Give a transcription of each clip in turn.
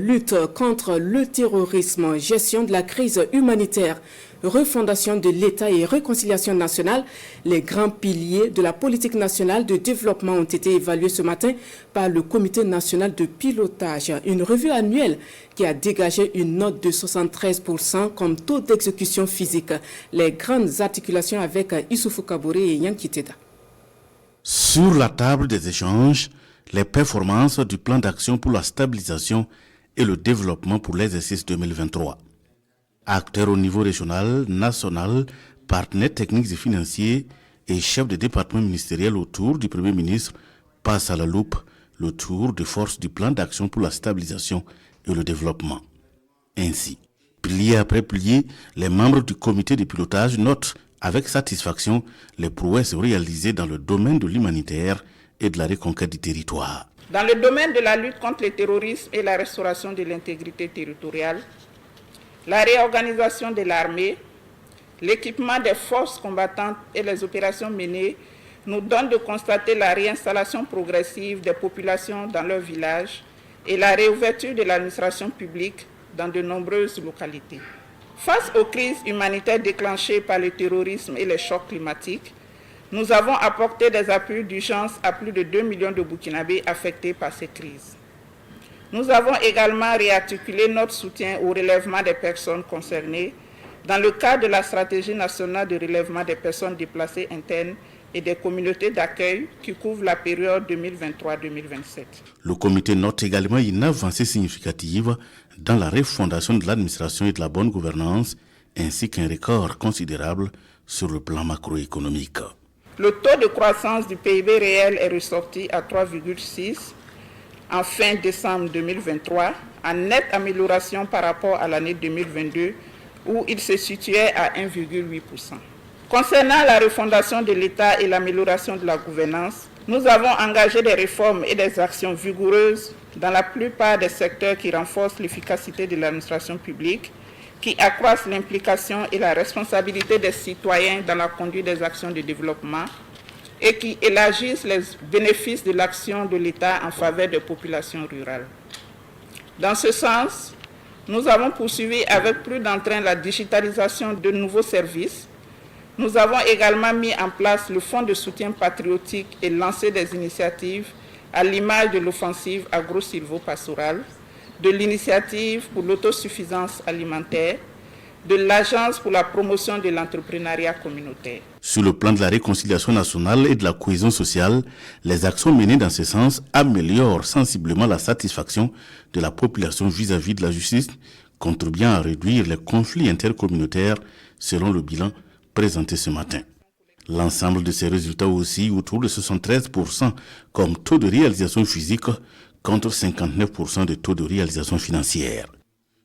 Lutte contre le terrorisme, gestion de la crise humanitaire, refondation de l'État et réconciliation nationale, les grands piliers de la politique nationale de développement ont été évalués ce matin par le Comité national de pilotage. Une revue annuelle qui a dégagé une note de 73% comme taux d'exécution physique. Les grandes articulations avec Issoufou Kaboré et Yanki Teda. Sur la table des échanges, les performances du plan d'action pour la stabilisation et le développement pour l'exercice 2023. Acteurs au niveau régional, national, partenaires techniques et financiers et chefs de département ministériel autour du Premier ministre passent à la loupe le tour de force du plan d'action pour la stabilisation et le développement. Ainsi, pilier après pilier, les membres du comité de pilotage notent avec satisfaction les prouesses réalisées dans le domaine de l'humanitaire et de la reconquête du territoire. Dans le domaine de la lutte contre le terrorisme et la restauration de l'intégrité territoriale, la réorganisation de l'armée, l'équipement des forces combattantes et les opérations menées nous donnent de constater la réinstallation progressive des populations dans leurs villages et la réouverture de l'administration publique dans de nombreuses localités. Face aux crises humanitaires déclenchées par le terrorisme et les chocs climatiques, nous avons apporté des appuis d'urgence à plus de 2 millions de Burkinabés affectés par ces crises. Nous avons également réarticulé notre soutien au relèvement des personnes concernées dans le cadre de la stratégie nationale de relèvement des personnes déplacées internes et des communautés d'accueil qui couvre la période 2023-2027. Le comité note également une avancée significative dans la refondation de l'administration et de la bonne gouvernance, ainsi qu'un record considérable sur le plan macroéconomique. Le taux de croissance du PIB réel est ressorti à 3,6 en fin décembre 2023, en nette amélioration par rapport à l'année 2022, où il se situait à 1,8%. Concernant la refondation de l'État et l'amélioration de la gouvernance, nous avons engagé des réformes et des actions vigoureuses dans la plupart des secteurs qui renforcent l'efficacité de l'administration publique, qui accroissent l'implication et la responsabilité des citoyens dans la conduite des actions de développement et qui élargissent les bénéfices de l'action de l'État en faveur des populations rurales. Dans ce sens, nous avons poursuivi avec plus d'entrain la digitalisation de nouveaux services. Nous avons également mis en place le fonds de soutien patriotique et lancé des initiatives à l'image de l'offensive agro-silvo-pastorale, de l'initiative pour l'autosuffisance alimentaire, de l'Agence pour la promotion de l'entrepreneuriat communautaire. Sur le plan de la réconciliation nationale et de la cohésion sociale, les actions menées dans ce sens améliorent sensiblement la satisfaction de la population vis-à-vis de la justice, contribuant à réduire les conflits intercommunautaires selon le bilan présenté ce matin. L'ensemble de ces résultats aussi autour de 73% comme taux de réalisation physique contre 59% de taux de réalisation financière.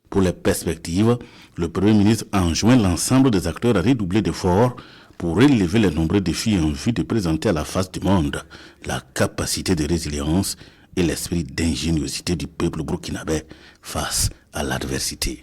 Pour les perspectives, le Premier ministre enjoint l'ensemble des acteurs à redoubler d'efforts pour relever les nombreux défis en vue de présenter à la face du monde la capacité de résilience et l'esprit d'ingéniosité du peuple burkinabé face à l'adversité.